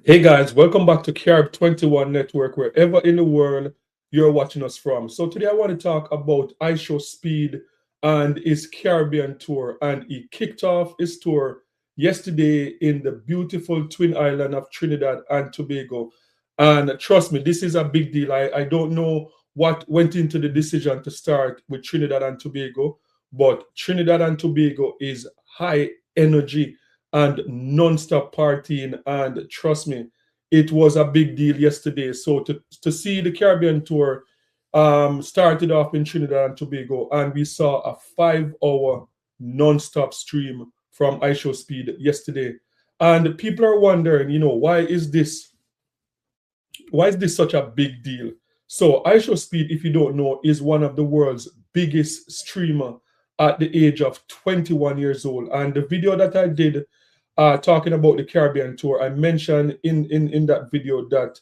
Hey guys, welcome back to Carib 21 Network, wherever in the world you're watching us from. So today I want to talk about Speed and his Caribbean tour. And he kicked off his tour yesterday in the beautiful twin island of Trinidad and Tobago. And trust me, this is a big deal. I don't know what went into the decision to start with Trinidad and Tobago, but Trinidad and Tobago is high energy and non-stop partying, and trust me, it was a big deal yesterday. So to see the Caribbean tour started off in Trinidad and Tobago, and we saw a 5-hour non-stop stream from Speed yesterday. And people are wondering, why is this such a big deal? So Speed, if you don't know, is one of the world's biggest streamer at the age of 21 years old. And the video that I did talking about the Caribbean tour, I mentioned in that video that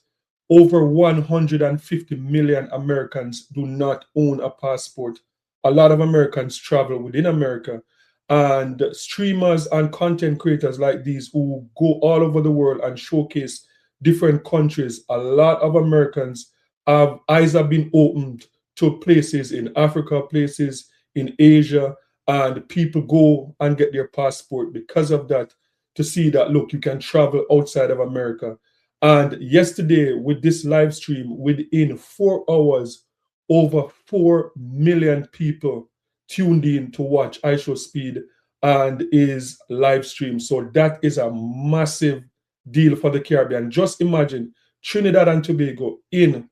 over 150 million Americans do not own a passport. A lot of Americans travel within America. And streamers and content creators like these who go all over the world and showcase different countries, a lot of Americans eyes have been opened to places in Africa, places in Asia, and people go and get their passport because of that, to see that, look, you can travel outside of America. And yesterday, with this live stream, within 4 hours, over 4 million people tuned in to watch Speed and his live stream. So that is a massive deal for the Caribbean. Just imagine Trinidad and Tobago, in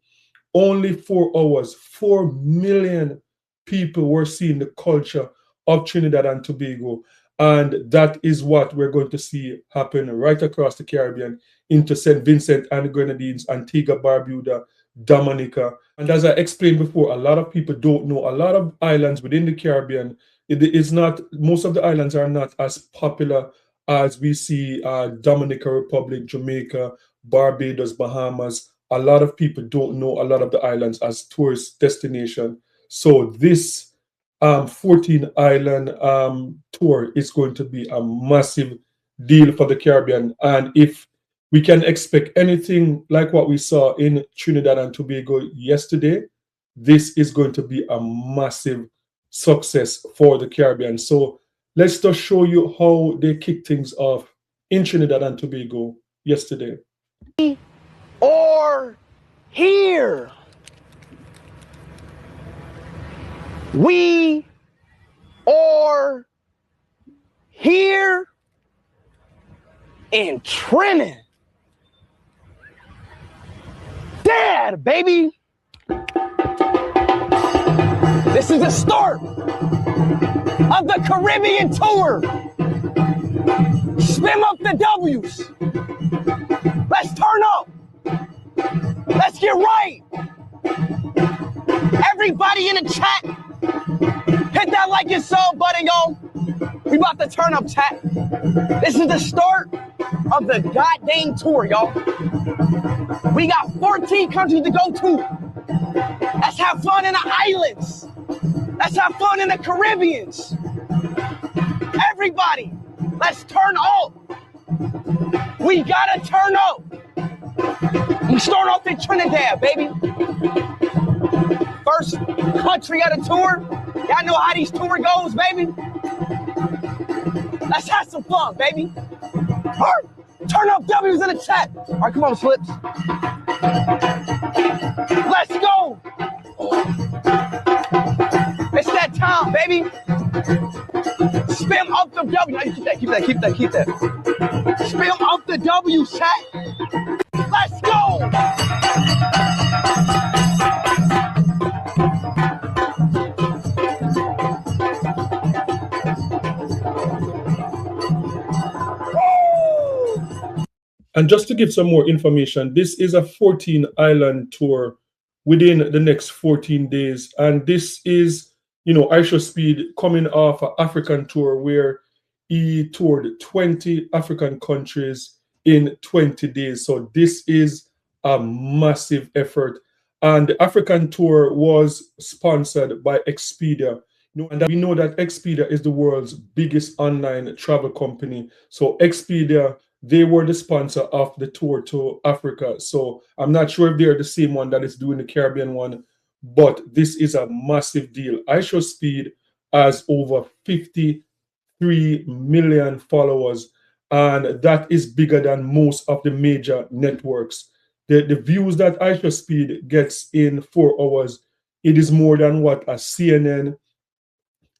only 4 hours, 4 million people were seeing the culture of Trinidad and Tobago. And that is what we're going to see happen right across the Caribbean into St. Vincent and the Grenadines, Antigua, Barbuda, Dominica. And as I explained before, a lot of people don't know, a lot of islands within the Caribbean, it is not, most of the islands are not as popular as we see Dominica Republic, Jamaica, Barbados, Bahamas. A lot of people don't know a lot of the islands as tourist destination. So this 14 island tour is going to be a massive deal for the Caribbean. And if we can expect anything like what we saw in Trinidad and Tobago yesterday, this is going to be a massive success for the Caribbean. So let's just show you how they kicked things off in Trinidad and Tobago yesterday. Or here. We are here in Trinidad. Dad, baby. This is the start of the Caribbean tour. Spin up the W's. Let's turn up. Let's get right. Everybody in the chat, hit that like and sub button, yo. We about to turn up, chat. This is the start of the goddamn tour, y'all. We got 14 countries to go to. Let's have fun in the islands. Let's have fun in the Caribbeans. Everybody, let's turn up. We gotta turn up. We start off in Trinidad, baby. First country of the tour. Y'all know how these tour goes, baby. Let's have some fun, baby. All right, turn up W's in the chat. All right, come on, Slips. Let's go. It's that time, baby. Spin up the W. Now you keep that. Spin up the W, chat. Let's go. And just to give some more information, this is a 14 island tour within the next 14 days. And this is, Speed coming off an African tour where he toured 20 African countries in 20 days. So this is a massive effort. And the African tour was sponsored by Expedia. And we know that Expedia is the world's biggest online travel company. So Expedia they were the sponsor of the tour to Africa. So I'm not sure if they're the same one that is doing the Caribbean one, but this is a massive deal. iShowSpeed has over 53 million followers, and that is bigger than most of the major networks. The views that iShowSpeed gets in 4 hours, it is more than what a CNN,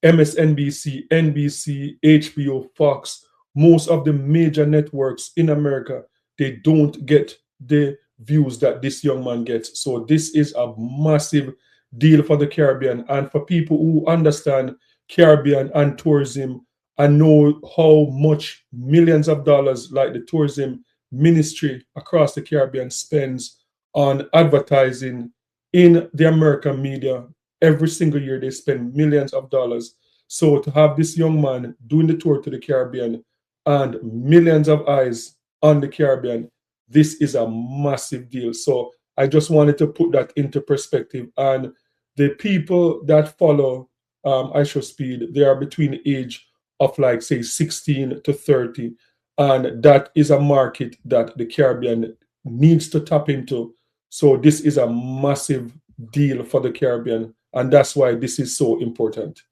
MSNBC, NBC, HBO, Fox, most of the major networks in America, they don't get the views that this young man gets. So this is a massive deal for the Caribbean, and for people who understand Caribbean and tourism and know how much millions of dollars like the tourism ministry across the Caribbean spends on advertising in the American media. Every single year they spend millions of dollars. So to have this young man doing the tour to the Caribbean and millions of eyes on the Caribbean, this is a massive deal. So I just wanted to put that into perspective. And the people that follow iShowSpeed, they are between the age of like say 16 to 30. And that is a market that the Caribbean needs to tap into. So this is a massive deal for the Caribbean. And that's why this is so important.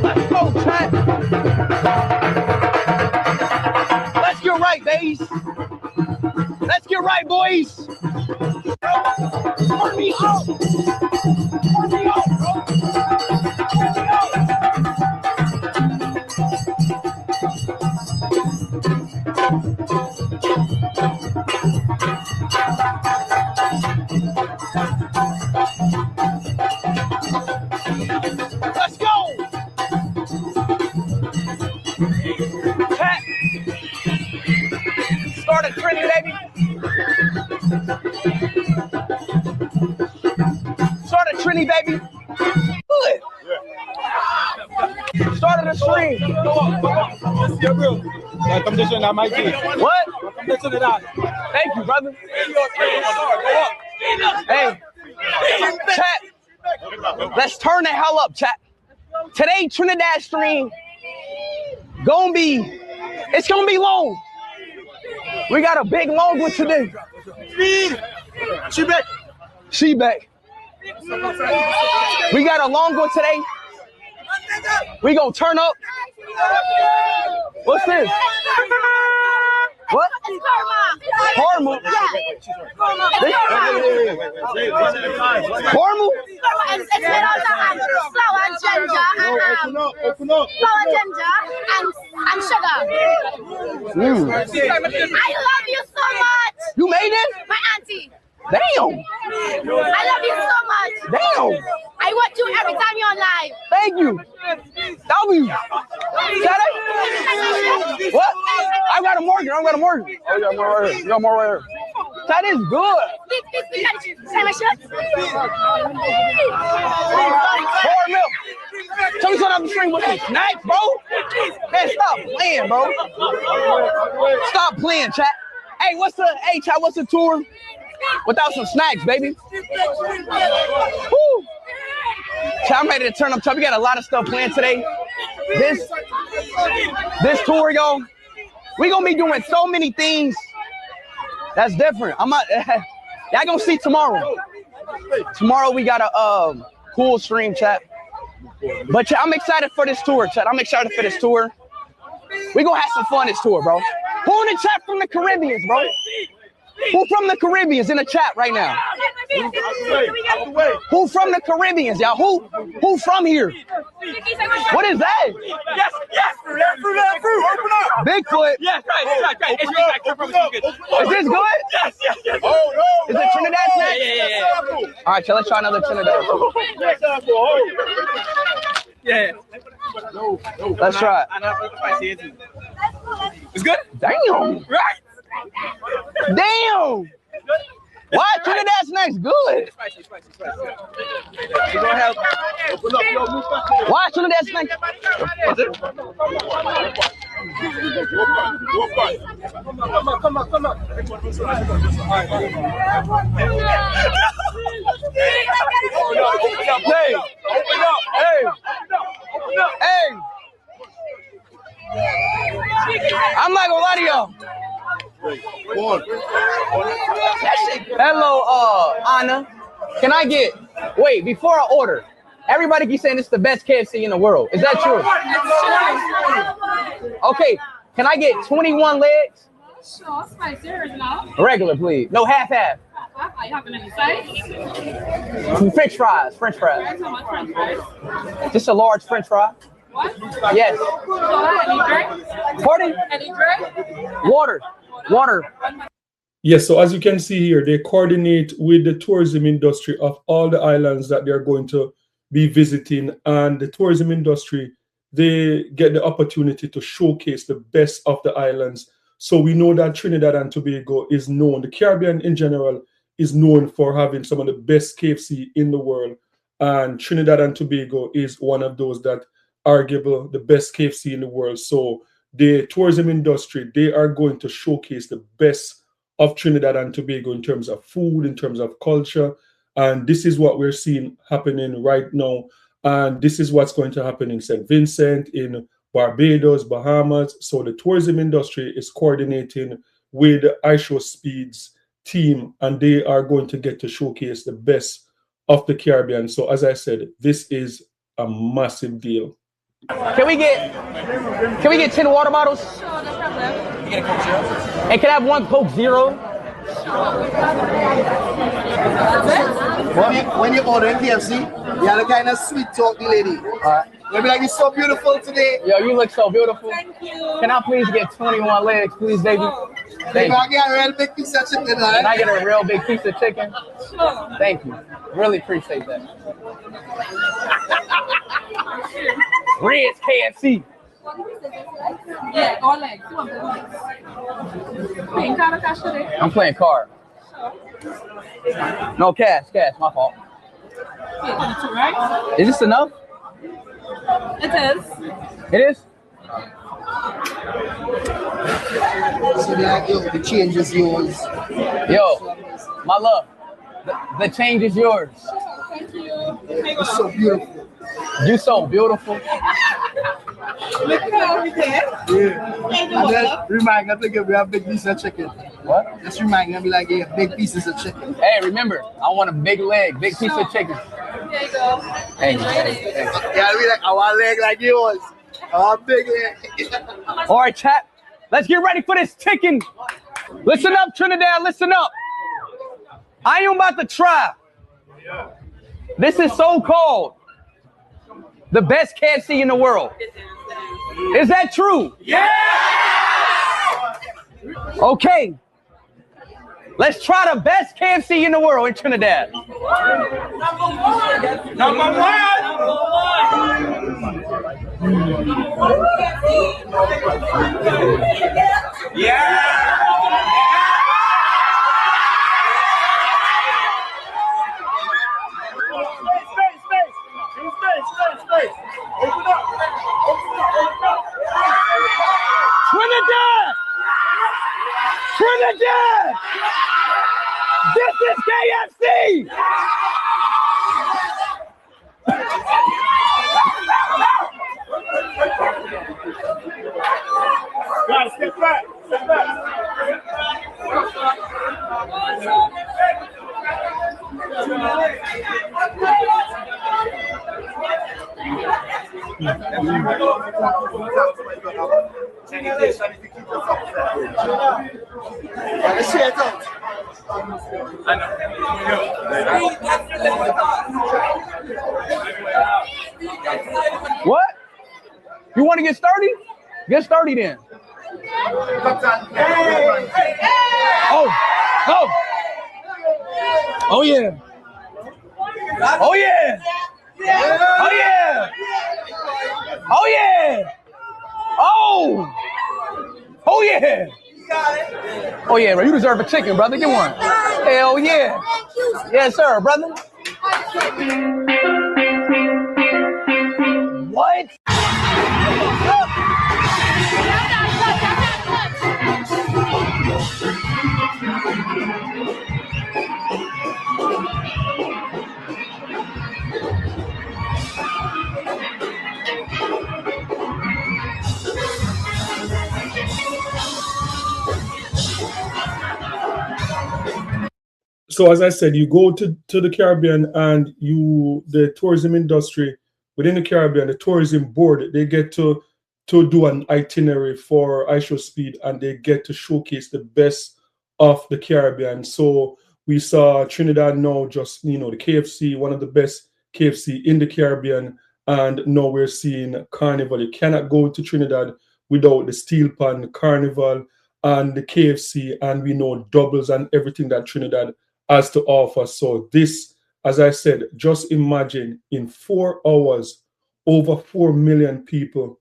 Let's go, Trent. Let's get right, babies. Let's get right, boys. Turn me out. Turn me out, bro. Turn me out. Let's go! Pat. Start at Trinity, baby. Start at Trinity, baby. Good. Start at the stream. What? Thank you, brother. Hey, chat. Let's turn the hell up, chat. Today, Trinidad stream it's gonna be long. We got a big long one today. She back. We got a long one today. We gonna turn up. What's this? What? It's karma. Hormone? Hormone? It's made out of flour and ginger flour, ginger, and sugar. I love you so much. You made it? My auntie. Damn. I love you so much. Damn. I watch you every time you're on live. Thank you. W. Got it? What? I got a mortgage. I got a mortgage. Oh, you got more right here. You got more right here. That is good. Say my shit. 4 mil. Tell me something off the string with this snacks, bro. Man, stop playing, bro. Stop playing, chat. Hey, chat, what's the tour without some snacks, baby? Woo. Chat, I'm ready to turn up. Chat, we got a lot of stuff planned today. This tour, yo, we gonna be doing so many things that's different. Y'all gonna see tomorrow. Tomorrow we got a cool stream, chat. But chat, I'm excited for this tour, chat. I'm excited for this tour. We gonna have some fun this tour, bro. Who in the chat from the Caribbeans, bro? Who from the Caribbeans in the chat right now? Who from the Caribbeans, y'all? Who from here? What is that? Yes, fruit. Open up. Bigfoot. Yes, right. Is this good? Yes. Oh, no. Is it Trinidad snack? Yeah. All right, so let's try another Trinidad. Yeah. Let's try it. It's good? Damn. Right? Damn. Why Trinidad snacks good? Spicy. You gonna help? Why Trinidad snacks? Come on. Hey. Hello, Anna. Can I get, wait, before I order, everybody keeps saying it's the best KFC in the world. Is that true? Okay, can I get 21 legs? Sure, spicy original. Regular, please. No, half-half. Are you having any sides? French fries, French fries. Thanks so much, French fries. Just a large French fry. What? Yes. Any drink? Pardon? Any drink? Water. Water. Yes, so as you can see here, they coordinate with the tourism industry of all the islands that they're going to be visiting. And the tourism industry, they get the opportunity to showcase the best of the islands. So we know that Trinidad and Tobago is known, the Caribbean in general is known for having some of the best KFC in the world. And Trinidad and Tobago is one of those that arguable the best KFC in the world. So the tourism industry, they are going to showcase the best of Trinidad and Tobago in terms of food, in terms of culture. And this is what we're seeing happening right now. And this is what's going to happen in St. Vincent, in Barbados, Bahamas. So the tourism industry is coordinating with iShowSpeed's team, and they are going to get to showcase the best of the Caribbean. So as I said, this is a massive deal. Can we get 10 water bottles? Sure, no problem. And can I have one Coke Zero? When you order KFC, you have to kind of sweet talk the lady. You'll be like, you're so beautiful today. Yo, you look so beautiful. Thank you. Can I please get 21 legs, please, baby? Thank you. I get a real big piece of chicken, Can I get a real big piece of chicken? Sure. Thank you. Really appreciate that. Red's KFC. Yeah, all legs. You want the legs? Paying card or cash today? I'm playing card. No, cash, my fault. Yeah, 22, right? Is this enough? It is. It is? So like, yo, the change is yours. Yo, my love, the change is yours. Thank you. You're so beautiful. You so beautiful. Look at how we did. Yeah. And then remind them, like, we have big pieces of chicken. What? Just remind them, like, yeah, big pieces of chicken. Hey, remember, I want a big leg, big piece of chicken. There you go. Thank you. Yeah, I'll be like, I want a leg like yours. I want a big leg. All right, chat. Let's get ready for this chicken. Listen up, Trinidad. Listen up. I am about to try. This is so-called the best KFC in the world. Is that true? Yeah! Okay. Let's try the best KFC in the world in Trinidad. Number one. Yeah! Trinidad! Trinidad! This is KFC! Guys, step back. Step back. What? You want to get started? Get started then. Oh, oh. Oh yeah. Oh yeah. Oh yeah. Oh yeah. Oh. Oh yeah. Oh yeah, bro. You deserve a chicken, brother. Get one. Hell yeah. Yes, sir, brother. So as I said, you go to the Caribbean and the tourism industry within the Caribbean, the tourism board, they get to do an itinerary for iShowSpeed, and they get to showcase the best of the Caribbean. So we saw Trinidad now, just the KFC, one of the best KFC in the Caribbean, and now we're seeing Carnival. You cannot go to Trinidad without the Steel Pan Carnival and the KFC, and we know doubles and everything that Trinidad has to offer. So this, as I said, just imagine in 4 hours, over 4 million people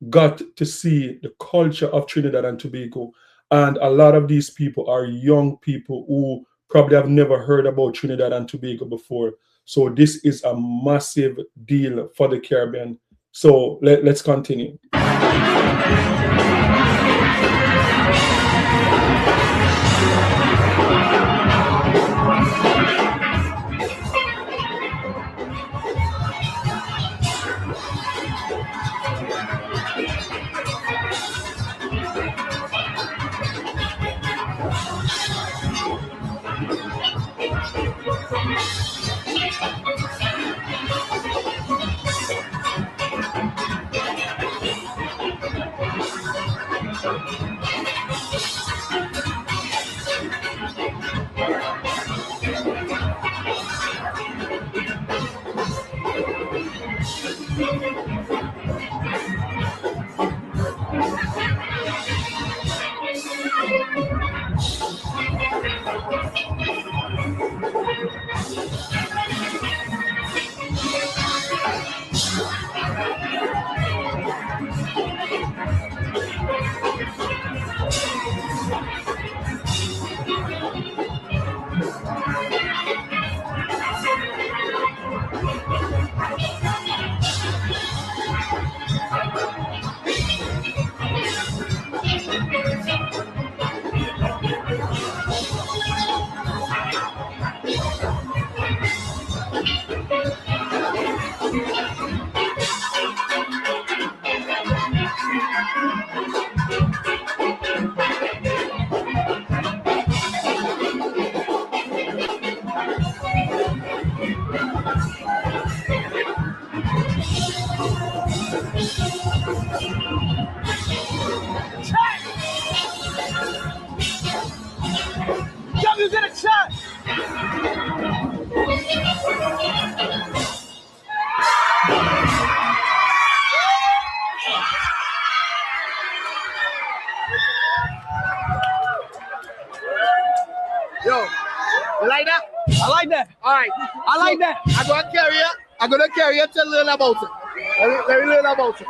got to see the culture of Trinidad and Tobago. And a lot of these people are young people who probably have never heard about Trinidad and Tobago before. So this is a massive deal for the Caribbean. So let's continue. W's in a shot. Yo, you like that? I like that. All right. I like that. I'm gonna carry you to learn about it. Let me learn about it.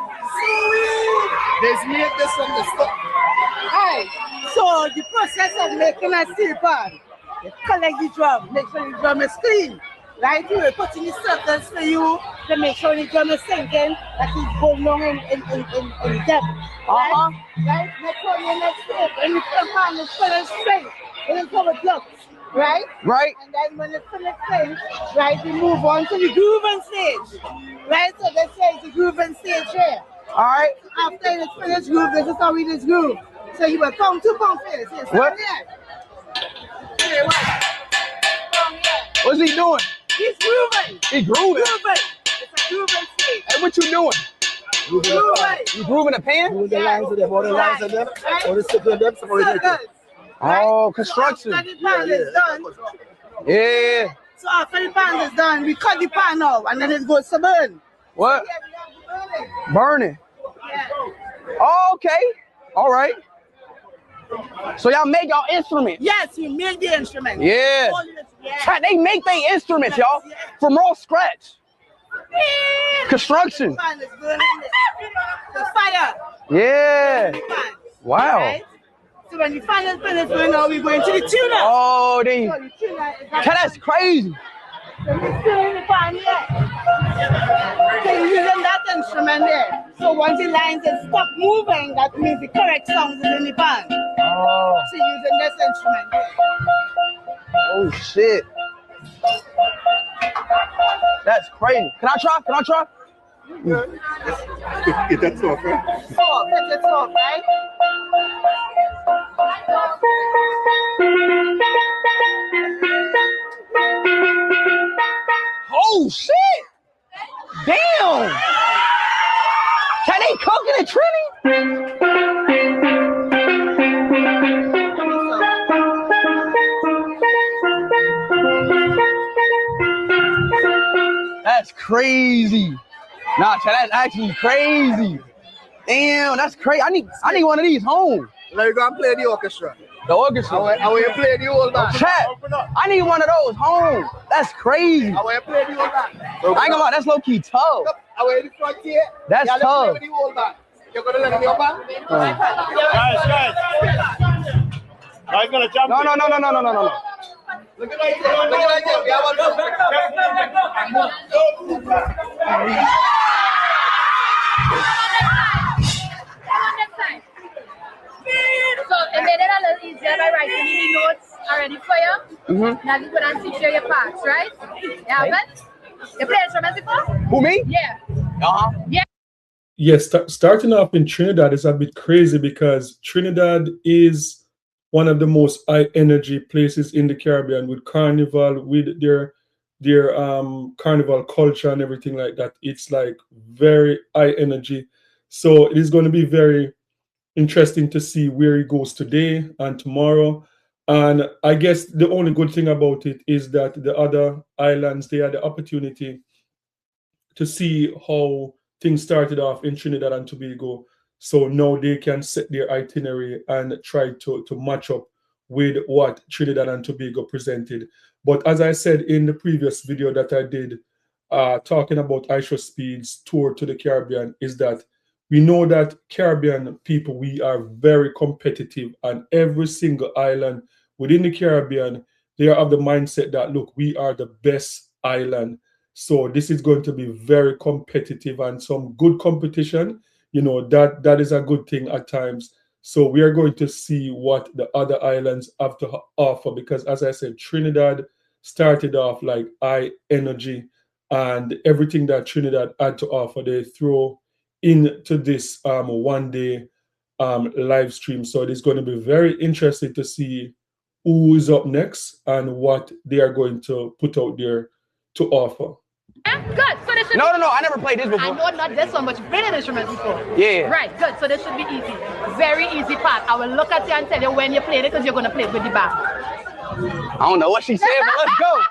There's make this from the stuff. Alright, so the process of making a steel pan, you collect the drum, make sure the drum is clean. Right? You will put in the circles for you to make sure the drum is sinking, that it's going long in depth. Right? Right? Next one, your next step. And the pan is finished straight. It is covered blocks. Right? Right. And then when it's finished straight, right, we move on to the grooving stage. Right? So let's say it's the grooving stage here. All right. After it's finished groove, this is how we just groove. So you will come to pump first. Yes, What? Here, what? What's he doing? He's grooving. He grooving. Grooving. It's a grooving stage. Hey, what you doing? Grooving. You grooving a pan? Moving the lines of them, all the lines of them, Right. all the circle of them, some of them. Circles. Oh, construction. After the pan is done, Yeah. so after the pan is done, we cut the pan off and then it goes to burn. What? Yeah, we have to burn it. Burning. Yeah. Oh, okay. All right. So y'all make y'all instruments. Yes, we made the instrument. Yeah. All this- yeah. Chat, they make their instruments, y'all, from raw scratch. Construction. The pan is burning. The fire. Yeah. The pan. Wow. Right? So when the fan is finished burning, now we go into the tuner. Oh, they. So the tuner is Chat, that's crazy. So we're still in the pan here. So you're using that instrument there. So once the lines is stop moving, that means the correct sound is in the pan. Oh. So you're using this instrument here. Oh shit. That's crazy. Can I try? Can I try? Get that stuff, right? So that's it off, right? Oh shit! Damn! Can they cooking at Trinity? That's crazy. Nah, that's actually crazy. Damn, that's crazy. I need one of these home. Let me go and play the orchestra. The orchestra. I want you to play the old band. Chat. I need one of those home. That's crazy. I want you to play the old band. I ain't gonna lie, that's low key tough. I want you to front here. That's yeah, tough. Play the old band. You're gonna let me your band? Guys. I'm gonna jump. No. Look at that. Look at that. We have So they made it a little easier by writing the notes already for you. Now you go and teach you your parts, right? Yeah, but you play instruments before? Who, me? Yeah. Yeah. Yes, starting off in Trinidad is a bit crazy because Trinidad is one of the most high energy places in the Caribbean with carnival, with their carnival culture and everything like that. It's like very high energy. So it is going to be very interesting to see where he goes today and tomorrow. And I guess the only good thing about it is that the other islands, they had the opportunity to see how things started off in Trinidad and Tobago. So now they can set their itinerary and try to match up with what Trinidad and Tobago presented. But as I said in the previous video that I did, talking about IShowSpeed's tour to the Caribbean, is that we know that Caribbean people, we are very competitive, and every single island within the Caribbean, they are of the mindset that, look, we are the best island. So this is going to be very competitive and some good competition. You know, that is a good thing at times. So we are going to see what the other islands have to offer, because as I said, Trinidad started off like high energy, and everything that Trinidad had to offer, they throw into this one day live stream. So it is going to be very interesting to see who is up next and what they are going to put out there to offer. Good. So this should No, I never played this before. I know not this one, but you've played an instrument before. Yeah. Right, good. So this should be easy. Very easy part. I will look at you and tell you when you played it, because you're going to play it with the band. I don't know what she said, but let's go.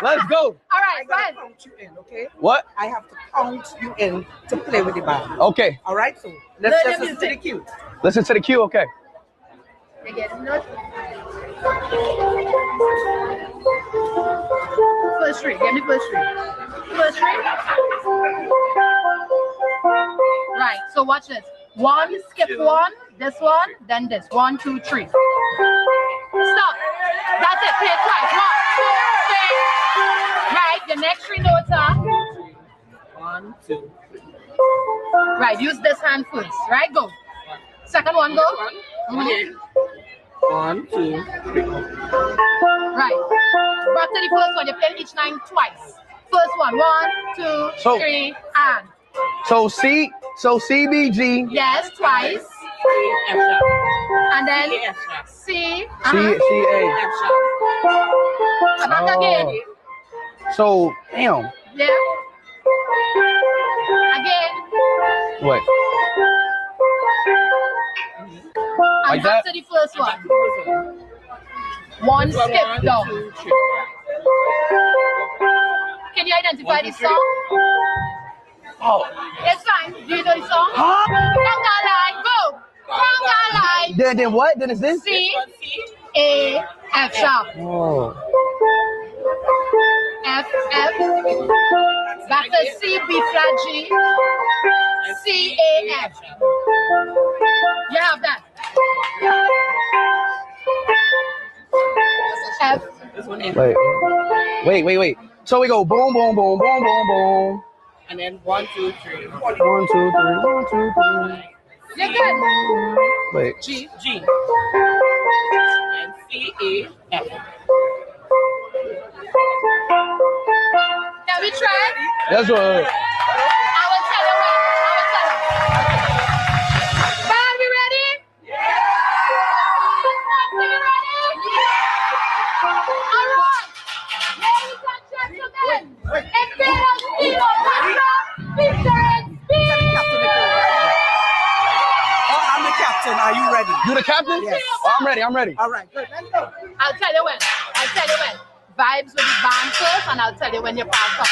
Let's go. All right, go ahead. Count you in, okay? What? I have to count you in to play with the band. Okay. All right, so let's Learn listen the to the music. cue. Listen to the cue, okay. You get it? No? First three. Give me first three. First three. Right. So watch this. One, skip one, this one, then this. 1, 2, 3. Stop. That's it. Play it twice. 1, 2, 3. Right. The next 3 notes are 1, 2, 3. right. Use this hand first. Right. Go. Second one. Go. 1, 2, 3. Right. Back to the first one. You play each line twice. First one. 1, 2, 3, and. So CBG. Yes, twice. And then C. CA. Back again. So, damn. Yeah. Again. What? And Like back that? to the first one. One skip down. Can you identify the song? Oh. It's fine. Do you know the song? Conga line, go. Conga line. Then what? Then it's this? C, A, F sharp. Oh. F, back to C, B flat G, C, A, F. You have that. F. Wait. So we go boom, boom, boom, boom, boom, boom. And then 1, 2, 3. 1, 2, 3, 1, 2, 3. You're good. Wait. G. And C, A, F. Now we try. That's what. I will tell you when. Band, we ready? Yeah! We ready? Yeah! All right. Ladies and gentlemen, if this You the captain? Yes. Oh, I'm ready. I'm ready. All right, good. Let's go. I'll tell you when. I'll tell you when. Vibes with the band first, and I'll tell you when you're back up.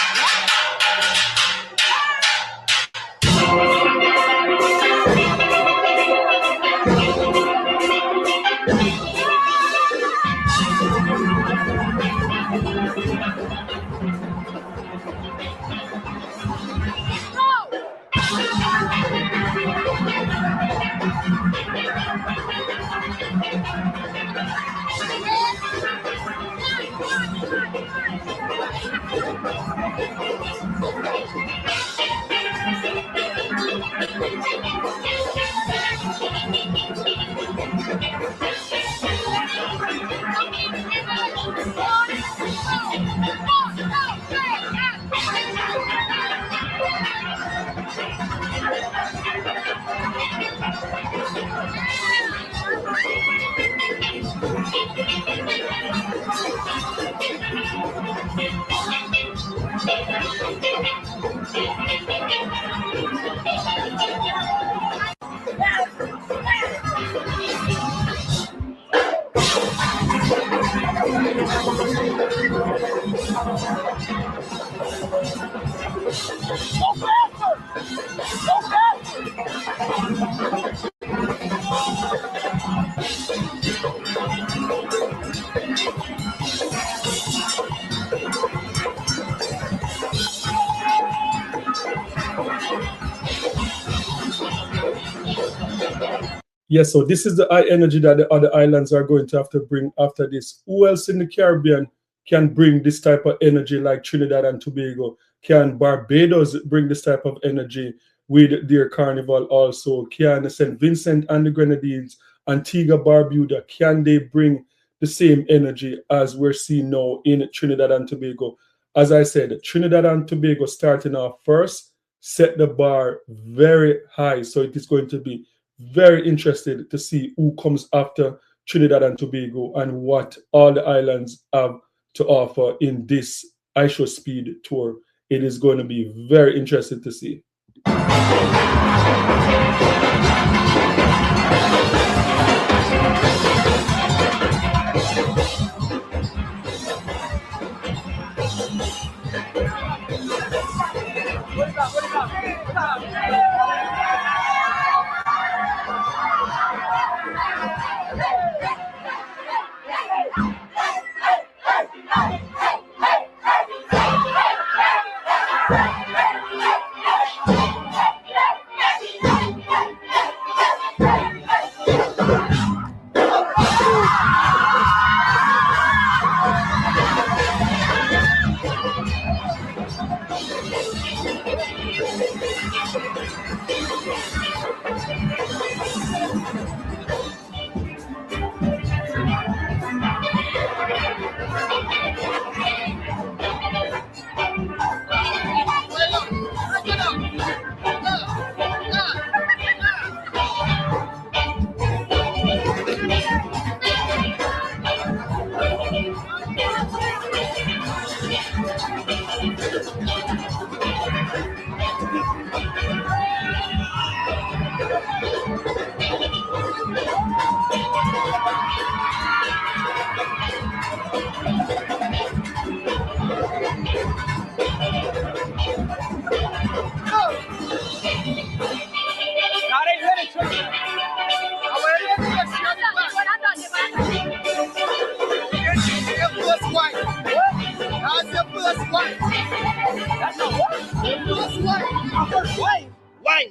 Yes, so this is the high energy that the other islands are going to have to bring after this. Who else in the Caribbean can bring this type of energy like Trinidad and Tobago? Can Barbados bring this type of energy with their carnival also? Can St. Vincent and the Grenadines, Antigua, Barbuda, can they bring the same energy as we're seeing now in Trinidad and Tobago? As I said, Trinidad and Tobago starting off first, set the bar very high. So it is going to be very interested to see who comes after Trinidad and Tobago and what all the islands have to offer in this iShow Speed tour. It is going to be very interesting to see.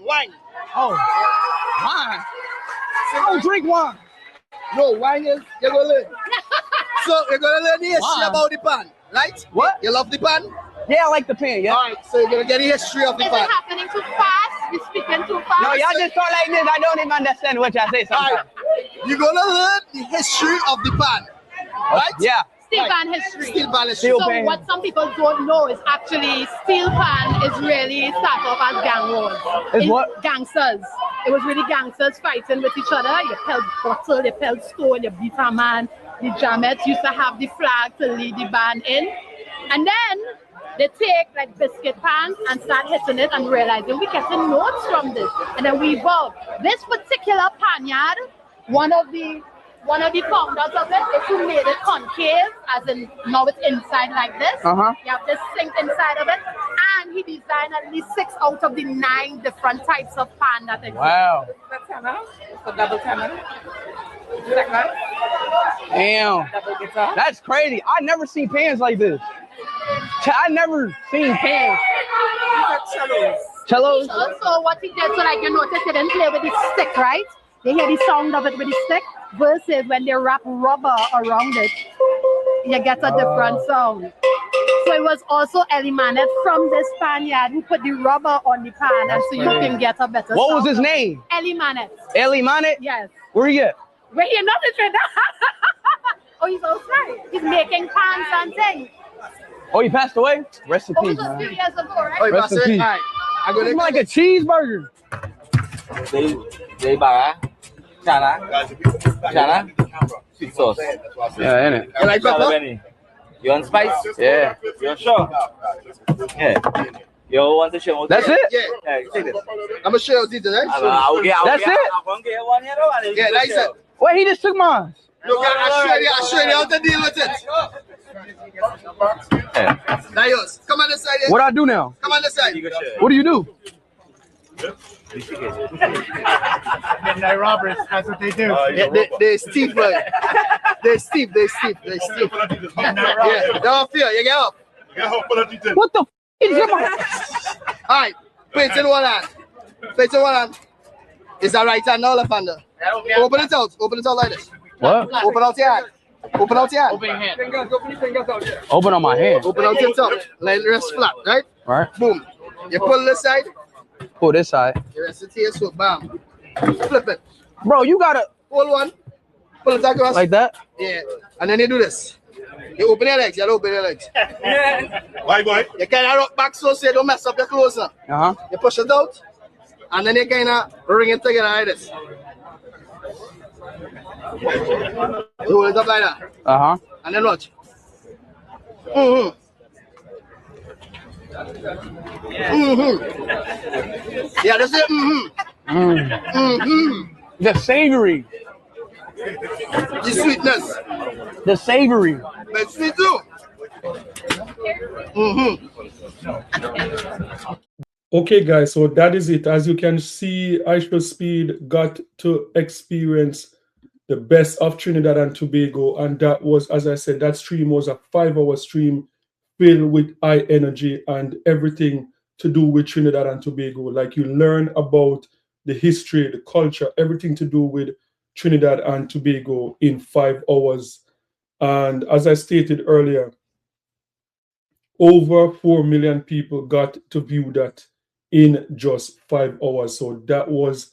Wine. Oh, wine. I don't drink wine. No, wine is, you're going to learn. So, you're going to learn the history about the pan, right? What? You love the pan? Yeah, I like the pan, yeah. All right, so you're going to get the history of the Is pan. it happening too fast? You speaking too fast? No, y'all just talk like this. I don't even understand what y'all say All sometimes. right, you're going to learn the history of the pan, right? Yeah. Steel pan history. Steel pan history. Steel So pan. what some people don't know is actually steel pan is really start off as gang wars. Is what? Gangsters. It was really gangsters fighting with each other. You pelt bottle, you pelt stone, you beat a man. The Jamettes used to have the flag to lead the band in. And then they take like biscuit pans and start hitting it and realizing we're getting notes from this. And then we evolve. This particular panyard one of the founders of it is who made it concave, as in now it's inside like this. You have this sink inside of it, and he designed at least 6 out of the 9 different types of pan that exist. Wow. That's a double tenor. Damn. That's crazy. I never seen pans like this. I never seen pans. Cellos. So what he did, so like you notice, they didn't play with the stick, right? They hear the sound of it with the stick, versus when they wrap rubber around it, you get a different sound. So it was also eliminated from this Spaniard who put the rubber on the pan, and so you can get a better sound. What was his name? Eliminated. Eliminated? Yes. Where you at? Wait, you're not in Trinidad. Oh, he's outside. He's making pans and things. Oh, he passed away? Rest in Oh, peace, it was a man. few years ago, right? Oh, you Rest pass in it? peace. All right. I'm It's gonna like a cheeseburger. They bar, Chana, sweet sauce. Yeah, ain't it? You like pepper? Benny. You want spice? Yeah. You're sure? Yeah. You want to show? That's it? Yeah. Yeah, take this. I'm gonna show you details, right? That's it? One here, Yeah, like I said. Wait, he just took mine. Look, I'll show you how to deal with it. Now yours. Come on this side. Yeah. What do I do now? Come on this side. What do you do? Midnight robbers, that's what they do. Yeah, they steep, right? They steep. Yeah, don't fear. You get up. What the f is in my... All right. Put it in one hand. Is that right hand now, left hander? Open it out like this. What? Open out your hand. Open out your hand. Open on my hand. Open out your tongue. Let it rest flat, right? All right. Boom. You pull this side. Pull this side. You rest it here, so bam. Flip it. Bro, you gotta... Hold one. Pull it across. Like that? Yeah. And then you do this. You open your legs. You open your legs. Why, boy? You kind of rock back so you don't mess up your clothes now. Uh-huh. You push it out. And then you kind of ring it together like this. You hold it up like that. Uh-huh. And then watch. Yeah, that's it. The savory. The sweetness. The savory. But sweet too. Okay, guys, so that is it. As you can see, Aisha Speed got to experience the best of Trinidad and Tobago, and that was, as I said, that stream was a 5-hour stream filled with high energy and everything to do with Trinidad and Tobago. Like, you learn about the history, the culture, everything to do with Trinidad and Tobago in 5 hours. And as I stated earlier, over 4 million people got to view that in just 5 hours. So that was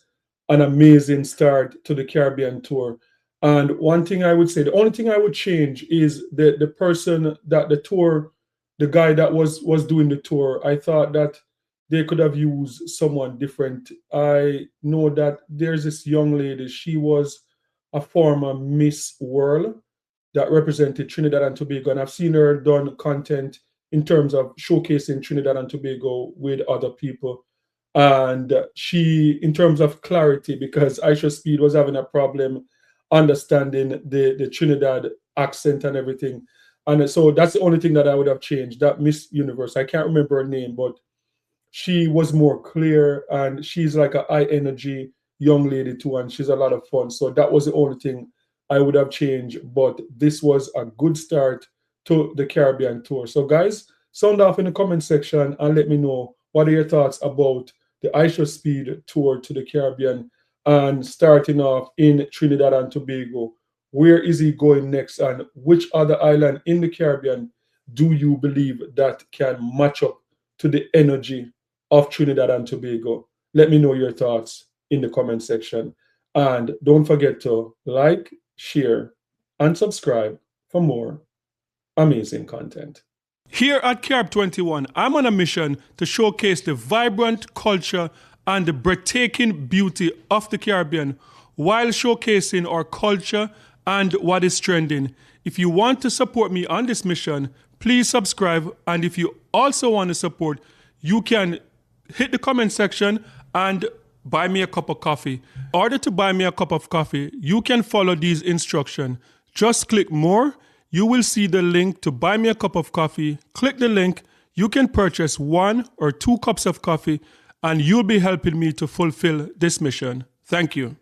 an amazing start to the Caribbean tour. And one thing I would say, the only thing I would change is the person that the guy that was doing the tour. I thought that they could have used someone different. I know that there's this young lady, she was a former Miss World that represented Trinidad and Tobago, and I've seen her done content in terms of showcasing Trinidad and Tobago with other people. And she, in terms of clarity, because Aisha Speed was having a problem understanding the Trinidad accent and everything. And so that's the only thing that I would have changed. That Miss Universe, I can't remember her name, but she was more clear, and she's like a high energy young lady too, and she's a lot of fun. So that was the only thing I would have changed. But this was a good start to the Caribbean tour. So guys, sound off in the comment section and let me know what are your thoughts about the Aisha Speed tour to the Caribbean and starting off in Trinidad and Tobago. Where is he going next, and which other island in the Caribbean do you believe that can match up to the energy of Trinidad and Tobago? Let me know your thoughts in the comment section. And don't forget to like, share, and subscribe for more amazing content. Here at Carib 21, I'm on a mission to showcase the vibrant culture and the breathtaking beauty of the Caribbean while showcasing our culture and what is trending. If you want to support me on this mission, please subscribe. And if you also want to support, you can hit the comment section and buy me a cup of coffee. In order to buy me a cup of coffee, you can follow these instructions. Just click more. You will see the link to buy me a cup of coffee. Click the link. You can purchase 1 or 2 cups of coffee, and you'll be helping me to fulfill this mission. Thank you.